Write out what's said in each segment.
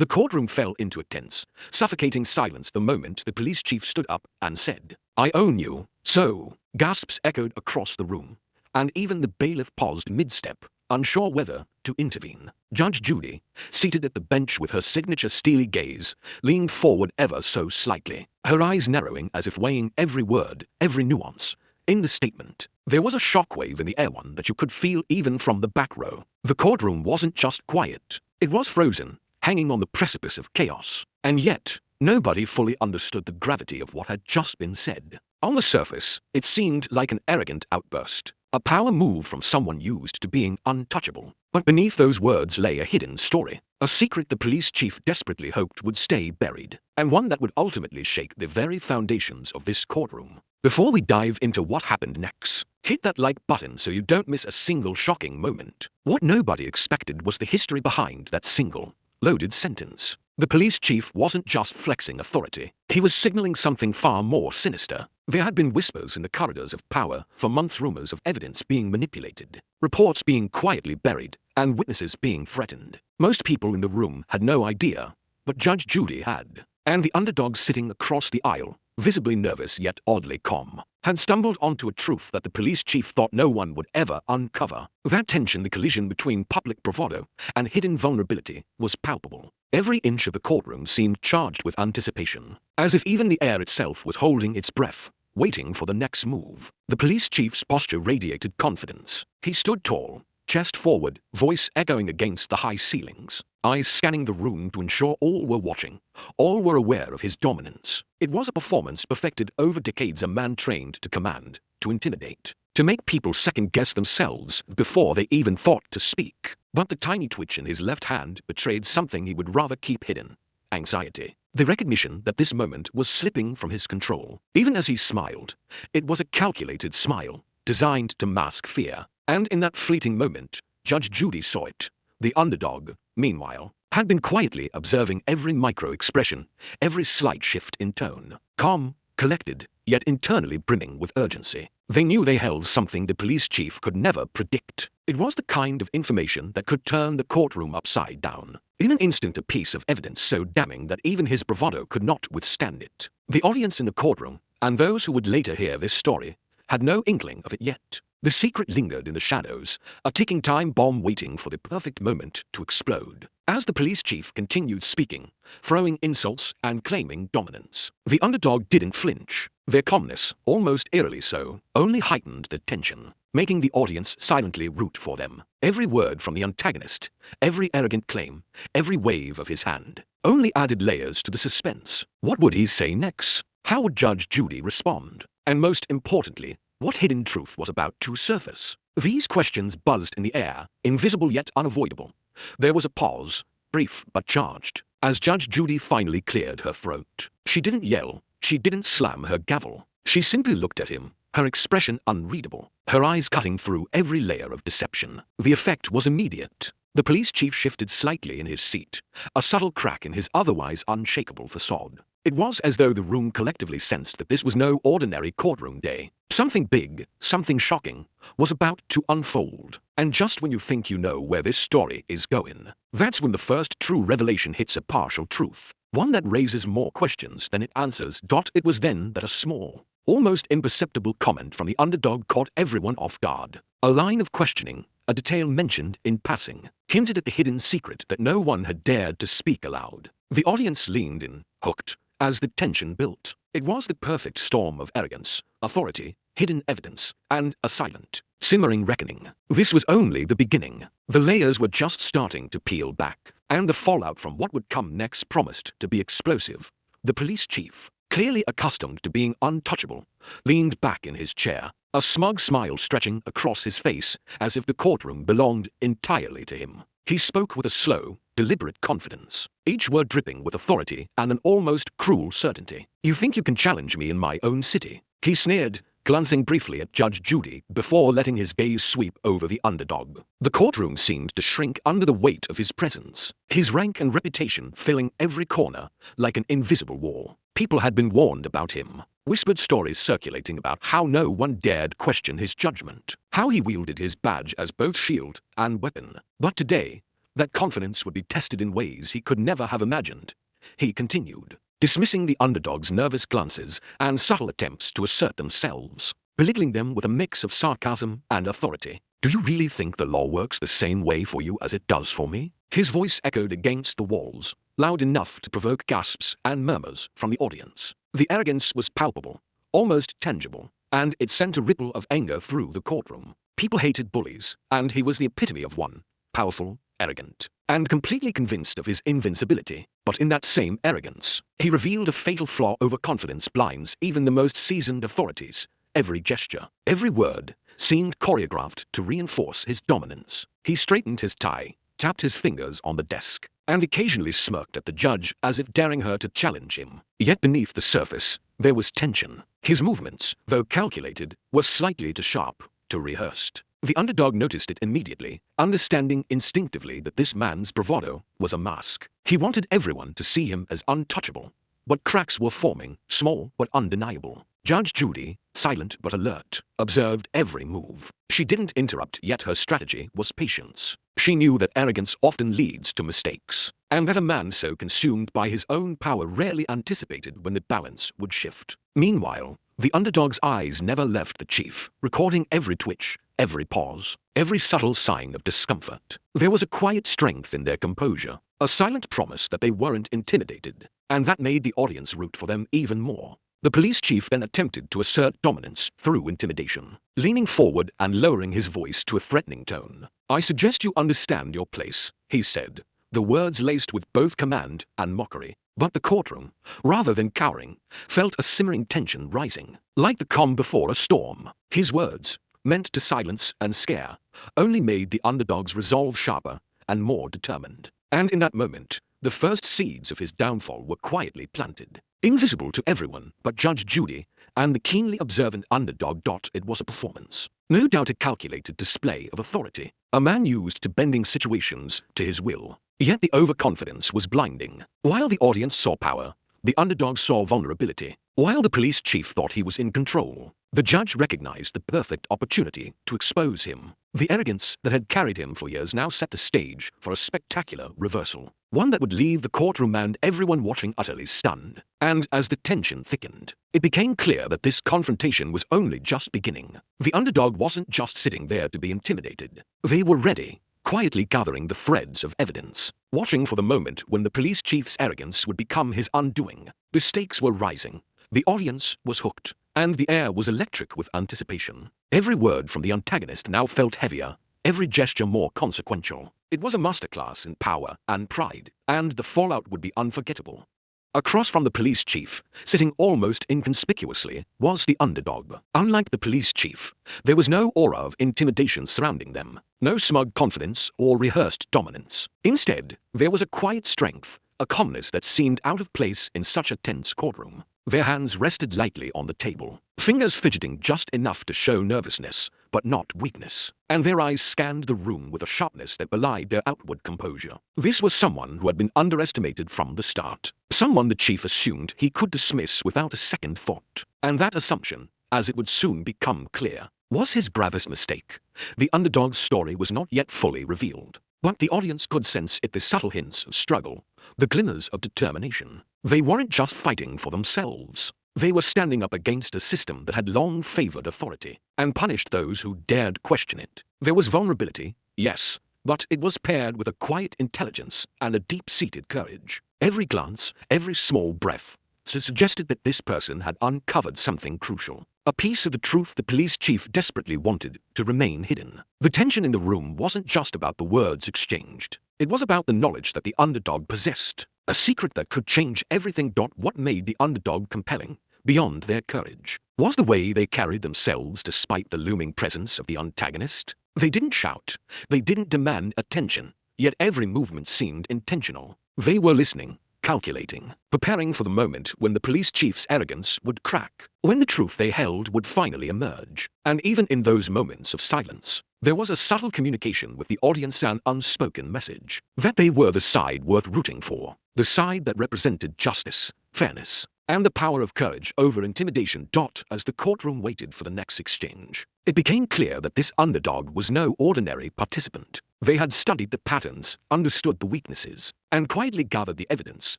The courtroom fell into a tense, suffocating silence the moment the police chief stood up and said, "I own you, so." Gasps echoed across the room, and even the bailiff paused mid-step, unsure whether to intervene. Judge Judy, seated at the bench with her signature steely gaze, leaned forward ever so slightly, her eyes narrowing as if weighing every word, every nuance in the statement. There was a shockwave in the air, one that you could feel even from the back row. The courtroom wasn't just quiet, it was frozen, hanging on the precipice of chaos. And yet, nobody fully understood the gravity of what had just been said. On the surface, it seemed like an arrogant outburst, a power move from someone used to being untouchable. But beneath those words lay a hidden story, a secret the police chief desperately hoped would stay buried, and one that would ultimately shake the very foundations of this courtroom. Before we dive into what happened next, hit that like button so you don't miss a single shocking moment. What nobody expected was the history behind that single, loaded sentence. The police chief wasn't just flexing authority, he was signaling something far more sinister. There had been whispers in the corridors of power for months, rumors of evidence being manipulated, reports being quietly buried, and witnesses being threatened. Most people in the room had no idea, but Judge Judy had. And the underdog sitting across the aisle, visibly nervous yet oddly calm, had stumbled onto a truth that the police chief thought no one would ever uncover. That tension, the collision between public bravado and hidden vulnerability, was palpable. Every inch of the courtroom seemed charged with anticipation, as if even the air itself was holding its breath, waiting for the next move. The police chief's posture radiated confidence. He stood tall, chest forward, voice echoing against the high ceilings, eyes scanning the room to ensure all were watching, all were aware of his dominance. It was a performance perfected over decades, a man trained to command, to intimidate, to make people second-guess themselves before they even thought to speak. But the tiny twitch in his left hand betrayed something he would rather keep hidden: anxiety. The recognition that this moment was slipping from his control. Even as he smiled, it was a calculated smile, designed to mask fear. And in that fleeting moment, Judge Judy saw it. The underdog, meanwhile, had been quietly observing every micro-expression, every slight shift in tone. Calm, collected, yet internally brimming with urgency. They knew they held something the police chief could never predict. It was the kind of information that could turn the courtroom upside down. In an instant, a piece of evidence so damning that even his bravado could not withstand it. The audience in the courtroom, and those who would later hear this story, had no inkling of it yet. The secret lingered in the shadows, a ticking time bomb waiting for the perfect moment to explode. As the police chief continued speaking, throwing insults and claiming dominance, the underdog didn't flinch. Their calmness, almost eerily so, only heightened the tension, making the audience silently root for them. Every word from the antagonist, every arrogant claim, every wave of his hand, only added layers to the suspense. What would he say next? How would Judge Judy respond? And most importantly, what hidden truth was about to surface? These questions buzzed in the air, invisible yet unavoidable. There was a pause, brief but charged, as Judge Judy finally cleared her throat. She didn't yell, she didn't slam her gavel. She simply looked at him, her expression unreadable, her eyes cutting through every layer of deception. The effect was immediate. The police chief shifted slightly in his seat, a subtle crack in his otherwise unshakable facade. It was as though the room collectively sensed that this was no ordinary courtroom day. Something big, something shocking, was about to unfold. And just when you think you know where this story is going, that's when the first true revelation hits a partial truth, one that raises more questions than it answers. It was then that a small, almost imperceptible comment from the underdog caught everyone off guard. A line of questioning, a detail mentioned in passing, hinted at the hidden secret that no one had dared to speak aloud. The audience leaned in, hooked, as the tension built. It was the perfect storm of arrogance, authority, hidden evidence, and a silent, simmering reckoning. This was only the beginning. The layers were just starting to peel back, and the fallout from what would come next promised to be explosive. The police chief, clearly accustomed to being untouchable, leaned back in his chair, a smug smile stretching across his face as if the courtroom belonged entirely to him. He spoke with a slow, deliberate confidence, each word dripping with authority and an almost cruel certainty. "You think you can challenge me in my own city?" he sneered, glancing briefly at Judge Judy before letting his gaze sweep over the underdog. The courtroom seemed to shrink under the weight of his presence, his rank and reputation filling every corner like an invisible wall. People had been warned about him, whispered stories circulating about how no one dared question his judgment, how he wielded his badge as both shield and weapon. But today, that confidence would be tested in ways he could never have imagined. He continued, dismissing the underdog's nervous glances and subtle attempts to assert themselves, belittling them with a mix of sarcasm and authority. "Do you really think the law works the same way for you as it does for me?" His voice echoed against the walls, loud enough to provoke gasps and murmurs from the audience. The arrogance was palpable, almost tangible, and it sent a ripple of anger through the courtroom. People hated bullies, and he was the epitome of one, powerful, arrogant, and completely convinced of his invincibility. But in that same arrogance, he revealed a fatal flaw. Overconfidence blinds even the most seasoned authorities. Every gesture, every word, seemed choreographed to reinforce his dominance. He straightened his tie, tapped his fingers on the desk, and occasionally smirked at the judge as if daring her to challenge him. Yet beneath the surface, there was tension. His movements, though calculated, were slightly too sharp, too rehearsed. The underdog noticed it immediately, understanding instinctively that this man's bravado was a mask. He wanted everyone to see him as untouchable. But cracks were forming, small but undeniable. Judge Judy, silent but alert, observed every move. She didn't interrupt, yet her strategy was patience. She knew that arrogance often leads to mistakes, and that a man so consumed by his own power rarely anticipated when the balance would shift. Meanwhile, the underdog's eyes never left the chief, recording every twitch, every pause, every subtle sign of discomfort. There was a quiet strength in their composure, a silent promise that they weren't intimidated, and that made the audience root for them even more. The police chief then attempted to assert dominance through intimidation, leaning forward and lowering his voice to a threatening tone. "I suggest you understand your place," he said, the words laced with both command and mockery. But the courtroom, rather than cowering, felt a simmering tension rising, like the calm before a storm. His words, meant to silence and scare, only made the underdog's resolve sharper and more determined. And in that moment, the first seeds of his downfall were quietly planted. Invisible to everyone but Judge Judy and the keenly observant underdog. It was a performance. No doubt a calculated display of authority. A man used to bending situations to his will. Yet the overconfidence was blinding. While the audience saw power, the underdog saw vulnerability. While the police chief thought he was in control, the judge recognized the perfect opportunity to expose him. The arrogance that had carried him for years now set the stage for a spectacular reversal, one that would leave the courtroom and everyone watching utterly stunned. And as the tension thickened, it became clear that this confrontation was only just beginning. The underdog wasn't just sitting there to be intimidated. They were ready, quietly gathering the threads of evidence, watching for the moment when the police chief's arrogance would become his undoing. The stakes were rising. The audience was hooked, and the air was electric with anticipation. Every word from the antagonist now felt heavier, every gesture more consequential. It was a masterclass in power and pride, and the fallout would be unforgettable. Across from the police chief, sitting almost inconspicuously, was the underdog. Unlike the police chief, there was no aura of intimidation surrounding them, no smug confidence or rehearsed dominance. Instead, there was a quiet strength, a calmness that seemed out of place in such a tense courtroom. Their hands rested lightly on the table, fingers fidgeting just enough to show nervousness, but not weakness, and their eyes scanned the room with a sharpness that belied their outward composure. This was someone who had been underestimated from the start, someone the chief assumed he could dismiss without a second thought. And that assumption, as it would soon become clear, was his gravest mistake. The underdog's story was not yet fully revealed, but the audience could sense it, the subtle hints of struggle, the glimmers of determination. They weren't just fighting for themselves. They were standing up against a system that had long favored authority and punished those who dared question it. There was vulnerability, yes, but it was paired with a quiet intelligence and a deep-seated courage. Every glance, every small breath, suggested that this person had uncovered something crucial, a piece of the truth the police chief desperately wanted to remain hidden. The tension in the room wasn't just about the words exchanged. It was about the knowledge that the underdog possessed, a secret that could change everything. What made the underdog compelling, beyond their courage, was the way they carried themselves despite the looming presence of the antagonist. They didn't shout, they didn't demand attention, yet every movement seemed intentional. They were listening, calculating, preparing for the moment when the police chief's arrogance would crack, when the truth they held would finally emerge. And even in those moments of silence, there was a subtle communication with the audience, an unspoken message that they were the side worth rooting for, the side that represented justice, fairness, and the power of courage over intimidation. As the courtroom waited for the next exchange, it became clear that this underdog was no ordinary participant. They had studied the patterns, understood the weaknesses, and quietly gathered the evidence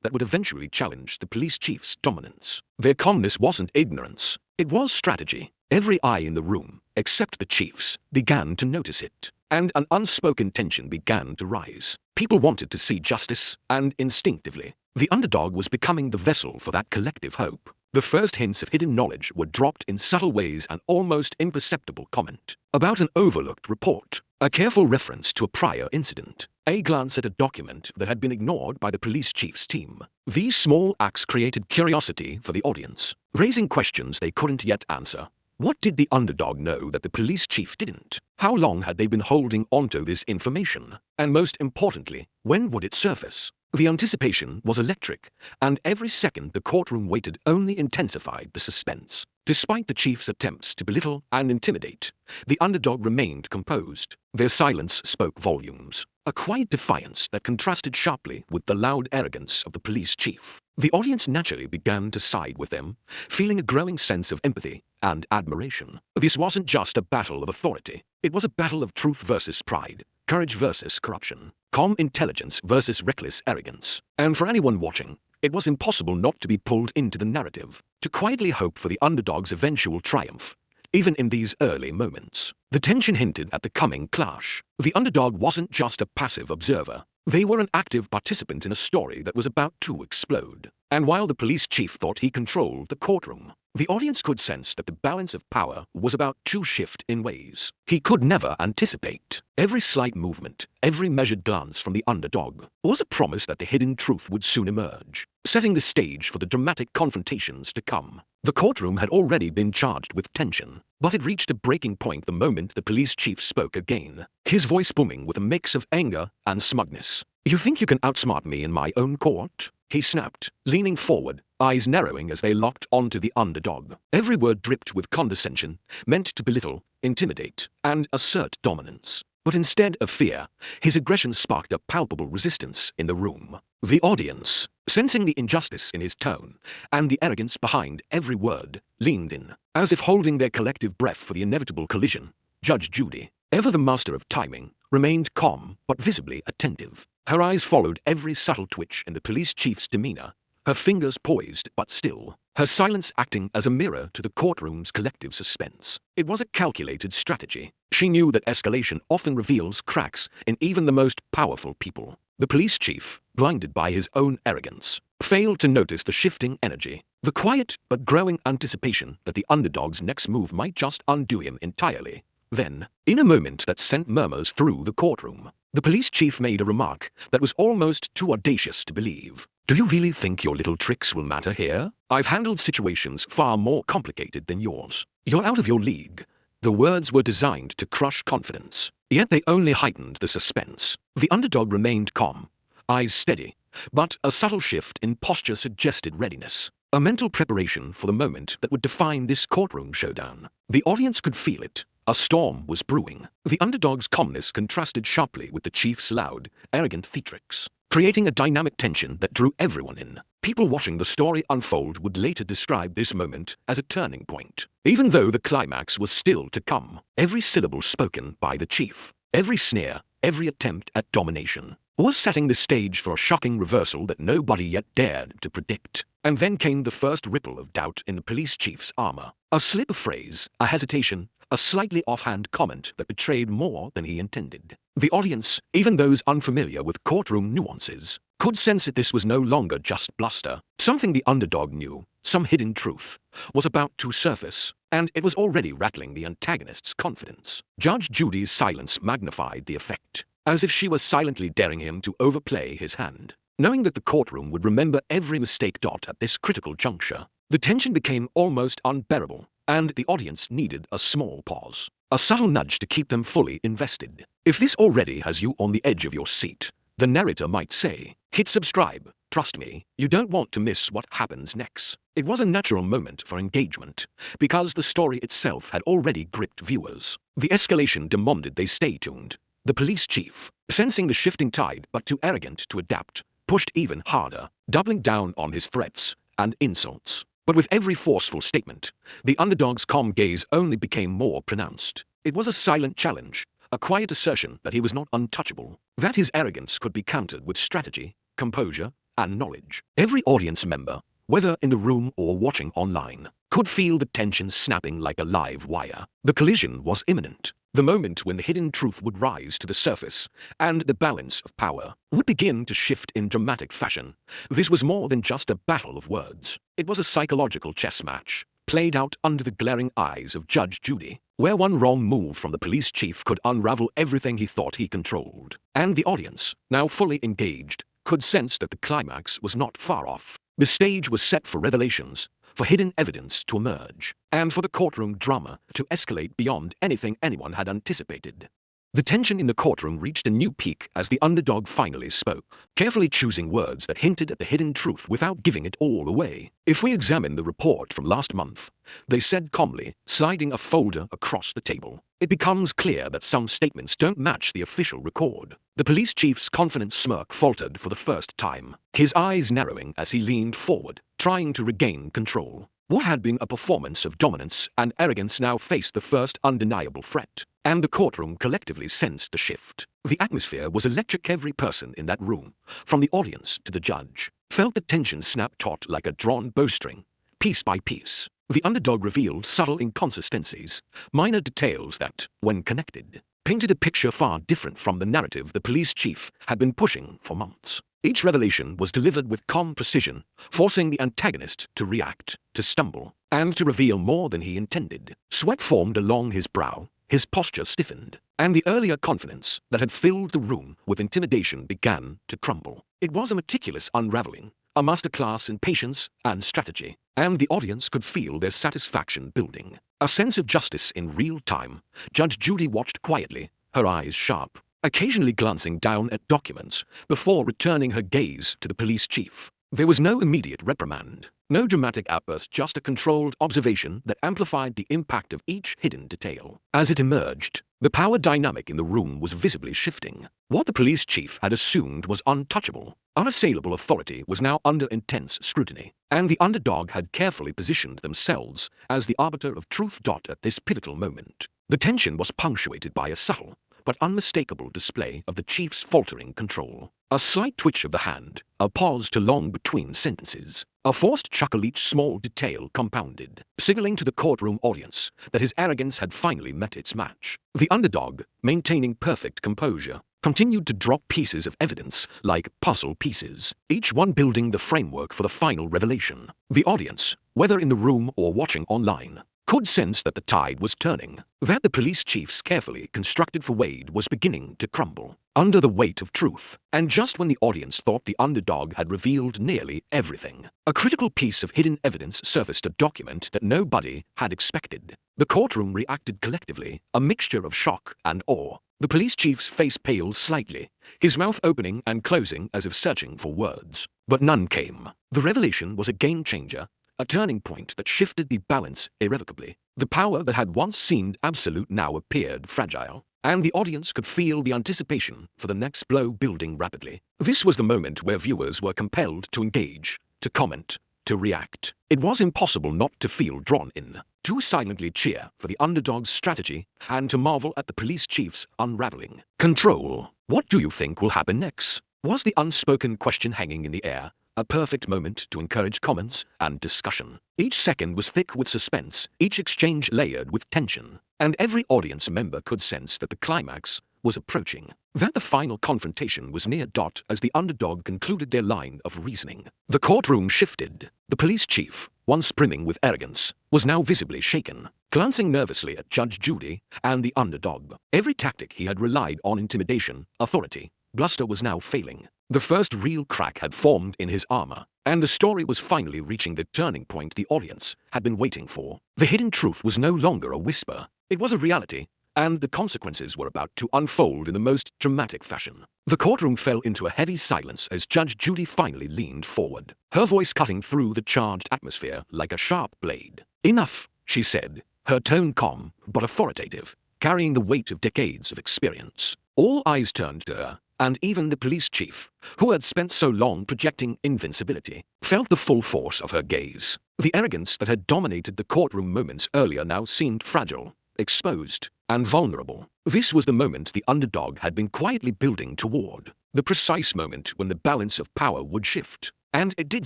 that would eventually challenge the police chief's dominance. Their calmness wasn't ignorance, it was strategy. Every eye in the room, except the chief's, began to notice it, and an unspoken tension began to rise. People wanted to see justice, and instinctively, the underdog was becoming the vessel for that collective hope. The first hints of hidden knowledge were dropped in subtle ways, an almost imperceptible comment about an overlooked report, a careful reference to a prior incident, a glance at a document that had been ignored by the police chief's team. These small acts created curiosity for the audience, raising questions they couldn't yet answer. What did the underdog know that the police chief didn't? How long had they been holding onto this information? And most importantly, when would it surface? The anticipation was electric, and every second the courtroom waited only intensified the suspense. Despite the chief's attempts to belittle and intimidate, the underdog remained composed. Their silence spoke volumes, a quiet defiance that contrasted sharply with the loud arrogance of the police chief. The audience naturally began to side with them, feeling a growing sense of empathy and admiration. This wasn't just a battle of authority, it was a battle of truth versus pride, courage versus corruption, calm intelligence versus reckless arrogance. And for anyone watching, it was impossible not to be pulled into the narrative, to quietly hope for the underdog's eventual triumph. Even in these early moments, the tension hinted at the coming clash. The underdog wasn't just a passive observer. They were an active participant in a story that was about to explode. And while the police chief thought he controlled the courtroom, the audience could sense that the balance of power was about to shift in ways he could never anticipate. Every slight movement, every measured glance from the underdog was a promise that the hidden truth would soon emerge, setting the stage for the dramatic confrontations to come. The courtroom had already been charged with tension, but it reached a breaking point the moment the police chief spoke again, his voice booming with a mix of anger and smugness. "You think you can outsmart me in my own court?" he snapped, leaning forward, eyes narrowing as they locked onto the underdog. Every word dripped with condescension, meant to belittle, intimidate, and assert dominance. But instead of fear, his aggression sparked a palpable resistance in the room. The audience, sensing the injustice in his tone and the arrogance behind every word, leaned in, as if holding their collective breath for the inevitable collision. Judge Judy, ever the master of timing, remained calm but visibly attentive. Her eyes followed every subtle twitch in the police chief's demeanor, her fingers poised but still, her silence acting as a mirror to the courtroom's collective suspense. It was a calculated strategy. She knew that escalation often reveals cracks in even the most powerful people. The police chief, blinded by his own arrogance, failed to notice the shifting energy, the quiet but growing anticipation that the underdog's next move might just undo him entirely. Then, in a moment that sent murmurs through the courtroom, the police chief made a remark that was almost too audacious to believe. "Do you really think your little tricks will matter here? I've handled situations far more complicated than yours. You're out of your league." The words were designed to crush confidence, yet they only heightened the suspense. The underdog remained calm, eyes steady, but a subtle shift in posture suggested readiness, a mental preparation for the moment that would define this courtroom showdown. The audience could feel it. A storm was brewing. The underdog's calmness contrasted sharply with the chief's loud, arrogant theatrics, creating a dynamic tension that drew everyone in. People watching the story unfold would later describe this moment as a turning point. Even though the climax was still to come, every syllable spoken by the chief, every sneer, every attempt at domination, was setting the stage for a shocking reversal that nobody yet dared to predict. And then came the first ripple of doubt in the police chief's armor. A slip of phrase, a hesitation, a slightly offhand comment that betrayed more than he intended. The audience, even those unfamiliar with courtroom nuances, could sense that this was no longer just bluster. Something the underdog knew, some hidden truth, was about to surface, and it was already rattling the antagonist's confidence. Judge Judy's silence magnified the effect, as if she was silently daring him to overplay his hand. Knowing that the courtroom would remember every mistake at this critical juncture, the tension became almost unbearable, and the audience needed a small pause, a subtle nudge to keep them fully invested. If this already has you on the edge of your seat, the narrator might say, "Hit subscribe. Trust me, you don't want to miss what happens next." It was a natural moment for engagement, because the story itself had already gripped viewers. The escalation demanded they stay tuned. The police chief, sensing the shifting tide but too arrogant to adapt, pushed even harder, doubling down on his threats and insults. But with every forceful statement, the underdog's calm gaze only became more pronounced. It was a silent challenge, a quiet assertion that he was not untouchable, that his arrogance could be countered with strategy, composure, and knowledge. Every audience member, whether in the room or watching online, could feel the tension snapping like a live wire. The collision was imminent, the moment when the hidden truth would rise to the surface, and the balance of power would begin to shift in dramatic fashion. This was more than just a battle of words. It was a psychological chess match, played out under the glaring eyes of Judge Judy, where one wrong move from the police chief could unravel everything he thought he controlled. And the audience, now fully engaged, could sense that the climax was not far off. The stage was set for revelations, for hidden evidence to emerge, and for the courtroom drama to escalate beyond anything anyone had anticipated. The tension in the courtroom reached a new peak as the underdog finally spoke, carefully choosing words that hinted at the hidden truth without giving it all away. If we examine the report from last month, they said calmly, sliding a folder across the table, it becomes clear that some statements don't match the official record. The police chief's confident smirk faltered for the first time, his eyes narrowing as he leaned forward, trying to regain control. What had been a performance of dominance and arrogance now faced the first undeniable threat, and the courtroom collectively sensed the shift. The atmosphere was electric. Every person in that room, from the audience to the judge, felt the tension snap taut like a drawn bowstring. Piece by piece, the underdog revealed subtle inconsistencies, minor details that, when connected, painted a picture far different from the narrative the police chief had been pushing for months. Each revelation was delivered with calm precision, forcing the antagonist to react, to stumble, and to reveal more than he intended. Sweat formed along his brow, his posture stiffened, and the earlier confidence that had filled the room with intimidation began to crumble. It was a meticulous unraveling, a masterclass in patience and strategy, and the audience could feel their satisfaction building. A sense of justice in real time. Judge Judy watched quietly, her eyes sharp, occasionally glancing down at documents before returning her gaze to the police chief. There was no immediate reprimand, no dramatic outburst, just a controlled observation that amplified the impact of each hidden detail. As it emerged, the power dynamic in the room was visibly shifting. What the police chief had assumed was untouchable, unassailable authority was now under intense scrutiny, and the underdog had carefully positioned themselves as the arbiter of truth. At this pivotal moment, the tension was punctuated by a subtle but unmistakable display of the chief's faltering control. A slight twitch of the hand, a pause too long between sentences, a forced chuckle, each small detail compounded, signaling to the courtroom audience that his arrogance had finally met its match. The underdog, maintaining perfect composure, continued to drop pieces of evidence like puzzle pieces, each one building the framework for the final revelation. The audience, whether in the room or watching online, could sense that the tide was turning, that the police chief's carefully constructed facade was beginning to crumble under the weight of truth. And just when the audience thought the underdog had revealed nearly everything, a critical piece of hidden evidence surfaced, a document that nobody had expected. The courtroom reacted collectively, a mixture of shock and awe. The police chief's face paled slightly, his mouth opening and closing as if searching for words. But none came. The revelation was a game-changer, a turning point that shifted the balance irrevocably. The power that had once seemed absolute now appeared fragile, and the audience could feel the anticipation for the next blow building rapidly. This was the moment where viewers were compelled to engage, to comment, to react. It was impossible not to feel drawn in, to silently cheer for the underdog's strategy, and to marvel at the police chief's unraveling control. What do you think will happen next? Was the unspoken question hanging in the air, a perfect moment to encourage comments and discussion. Each second was thick with suspense, each exchange layered with tension, and every audience member could sense that the climax was approaching, that the final confrontation was near. As the underdog concluded their line of reasoning, the courtroom shifted. The police chief, once brimming with arrogance, was now visibly shaken, glancing nervously at Judge Judy and the underdog. Every tactic he had relied on, intimidation, authority, bluster, was now failing. The first real crack had formed in his armor, and the story was finally reaching the turning point the audience had been waiting for. The hidden truth was no longer a whisper, it was a reality, and the consequences were about to unfold in the most dramatic fashion. The courtroom fell into a heavy silence as Judge Judy finally leaned forward, her voice cutting through the charged atmosphere like a sharp blade. "Enough," she said, her tone calm but authoritative, carrying the weight of decades of experience. All eyes turned to her, and even the police chief, who had spent so long projecting invincibility, felt the full force of her gaze. The arrogance that had dominated the courtroom moments earlier now seemed fragile, exposed, and vulnerable. This was the moment the underdog had been quietly building toward, the precise moment when the balance of power would shift. And it did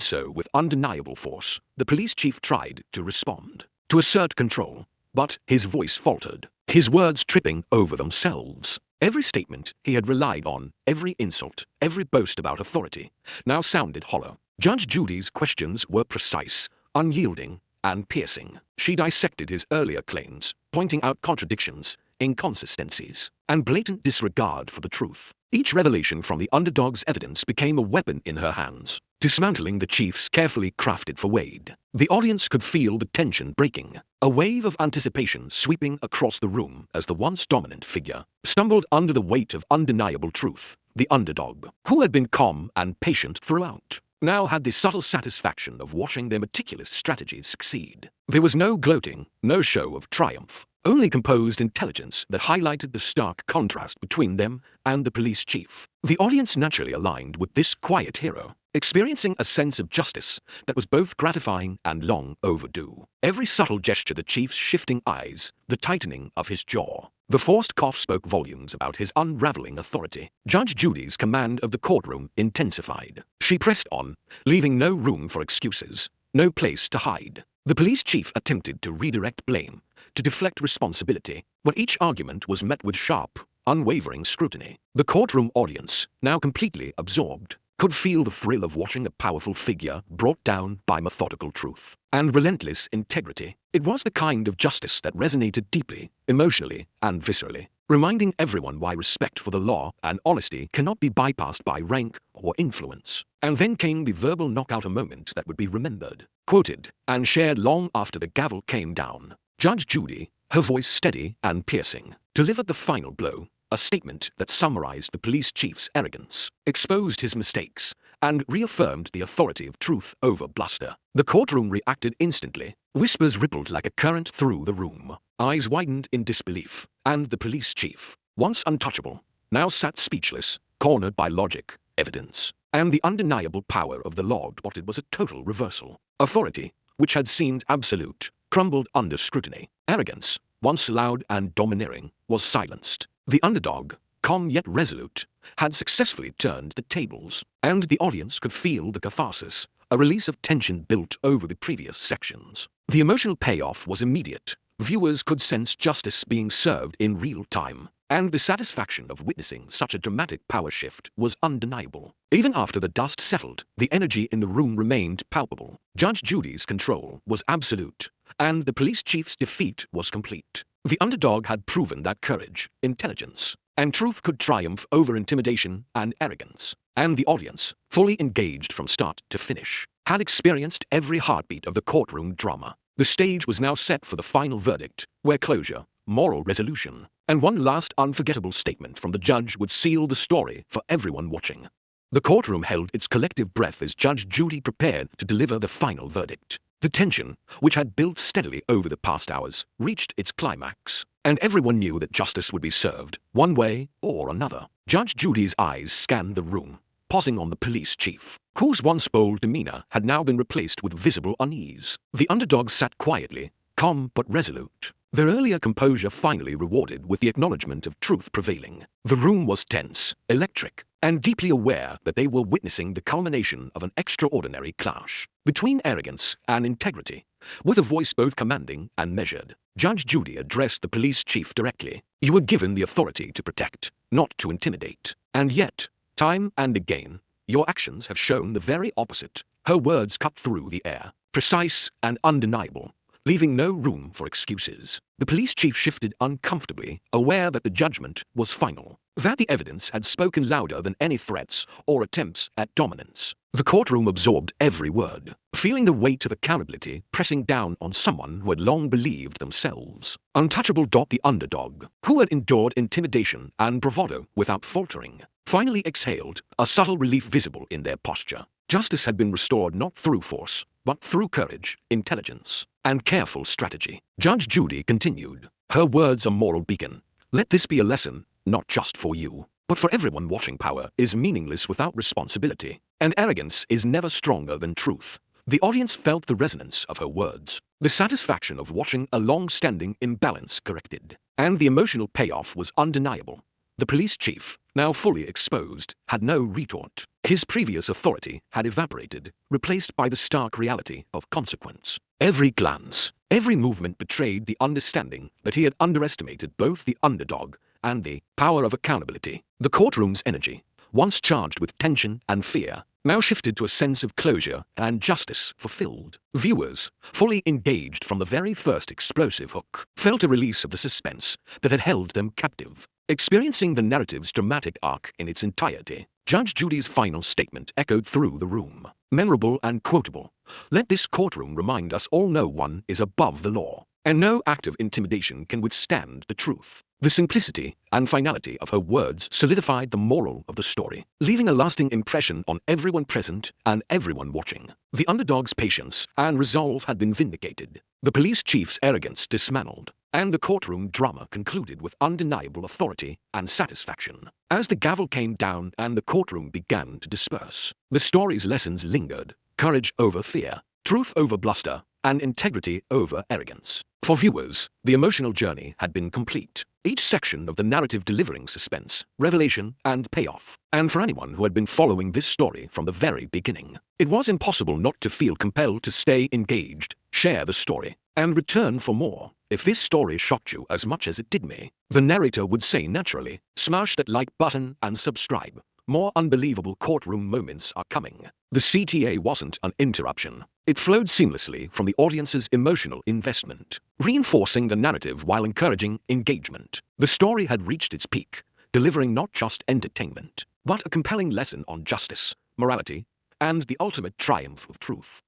so with undeniable force. The police chief tried to respond, to assert control, but his voice faltered, his words tripping over themselves. Every statement he had relied on, every insult, every boast about authority, now sounded hollow. Judge Judy's questions were precise, unyielding, and piercing. She dissected his earlier claims, pointing out contradictions, inconsistencies, and blatant disregard for the truth. Each revelation from the underdog's evidence became a weapon in her hands, dismantling the chief's carefully crafted farade. The audience could feel the tension breaking, a wave of anticipation sweeping across the room as the once dominant figure stumbled under the weight of undeniable truth. The underdog, who had been calm and patient throughout, now had the subtle satisfaction of watching their meticulous strategies succeed. There was no gloating, no show of triumph, only composed intelligence that highlighted the stark contrast between them and the police chief. The audience naturally aligned with this quiet hero, experiencing a sense of justice that was both gratifying and long overdue. Every subtle gesture, the chief's shifting eyes, the tightening of his jaw, the forced cough spoke volumes about his unraveling authority. Judge Judy's command of the courtroom intensified. She pressed on, leaving no room for excuses, no place to hide. The police chief attempted to redirect blame, to deflect responsibility, but each argument was met with sharp, unwavering scrutiny. The courtroom audience, now completely absorbed, could feel the thrill of watching a powerful figure brought down by methodical truth and relentless integrity. It was the kind of justice that resonated deeply, emotionally, and viscerally, reminding everyone why respect for the law and honesty cannot be bypassed by rank or influence. And then came the verbal knockout, a moment that would be remembered, quoted, and shared long after the gavel came down. Judge Judy, her voice steady and piercing, delivered the final blow, a statement that summarized the police chief's arrogance, exposed his mistakes, and reaffirmed the authority of truth over bluster. The courtroom reacted instantly. Whispers rippled like a current through the room. Eyes widened in disbelief, and the police chief, once untouchable, now sat speechless, cornered by logic, evidence, and the undeniable power of the law. What it was a total reversal. Authority, which had seemed absolute, crumbled under scrutiny. Arrogance, once loud and domineering, was silenced. The underdog, calm yet resolute, had successfully turned the tables, and the audience could feel the catharsis, a release of tension built over the previous sections. The emotional payoff was immediate. Viewers could sense justice being served in real time, and the satisfaction of witnessing such a dramatic power shift was undeniable. Even after the dust settled, the energy in the room remained palpable. Judge Judy's control was absolute, and the police chief's defeat was complete. The underdog had proven that courage, intelligence, and truth could triumph over intimidation and arrogance, and the audience, fully engaged from start to finish, had experienced every heartbeat of the courtroom drama. The stage was now set for the final verdict, where closure, moral resolution, and one last unforgettable statement from the judge would seal the story for everyone watching. The courtroom held its collective breath as Judge Judy prepared to deliver the final verdict. The tension, which had built steadily over the past hours, reached its climax, and everyone knew that justice would be served, one way or another. Judge Judy's eyes scanned the room, pausing on the police chief, whose once bold demeanor had now been replaced with visible unease. The underdog sat quietly, calm but resolute, their earlier composure finally rewarded with the acknowledgement of truth prevailing. The room was tense, electric, and deeply aware that they were witnessing the culmination of an extraordinary clash between arrogance and integrity. With a voice both commanding and measured, Judge Judy addressed the police chief directly. "You were given the authority to protect, not to intimidate. And yet, time and again, your actions have shown the very opposite." Her words cut through the air, precise and undeniable, leaving no room for excuses. The police chief shifted uncomfortably, aware that the judgment was final, that the evidence had spoken louder than any threats or attempts at dominance. The courtroom absorbed every word, feeling the weight of accountability pressing down on someone who had long believed themselves untouchable. The underdog, who had endured intimidation and bravado without faltering, finally exhaled, a subtle relief visible in their posture. Justice had been restored not through force, but through courage, intelligence, and careful strategy. Judge Judy continued, her words a moral beacon. "Let this be a lesson, not just for you, But for everyone watching, power is meaningless without responsibility, and arrogance is never stronger than truth. The audience felt the resonance of her words, the satisfaction of watching a long-standing imbalance corrected, and the emotional payoff was undeniable. The police chief, now fully exposed, had no retort. His previous authority had evaporated, replaced by the stark reality of consequence. Every glance, every movement betrayed the understanding that he had underestimated both the underdog and the power of accountability. The courtroom's energy, once charged with tension and fear, now shifted to a sense of closure and justice fulfilled. Viewers, fully engaged from the very first explosive hook, felt a release of the suspense that had held them captive. Experiencing the narrative's dramatic arc in its entirety, Judge Judy's final statement echoed through the room. Memorable and quotable. Let this courtroom remind us all no one is above the law, and no act of intimidation can withstand the truth. The simplicity and finality of her words solidified the moral of the story, leaving a lasting impression on everyone present and everyone watching. The underdog's patience and resolve had been vindicated, the police chief's arrogance dismantled, and the courtroom drama concluded with undeniable authority and satisfaction. As the gavel came down and the courtroom began to disperse, the story's lessons lingered: courage over fear, truth over bluster, and integrity over arrogance. For viewers, the emotional journey had been complete, each section of the narrative delivering suspense, revelation, and payoff. And for anyone who had been following this story from the very beginning, it was impossible not to feel compelled to stay engaged, share the story, and return for more. If this story shocked you as much as it did me, the narrator would say naturally, smash that like button and subscribe. More unbelievable courtroom moments are coming. The CTA wasn't an interruption. It flowed seamlessly from the audience's emotional investment, reinforcing the narrative while encouraging engagement. The story had reached its peak, delivering not just entertainment, but a compelling lesson on justice, morality, and the ultimate triumph of truth.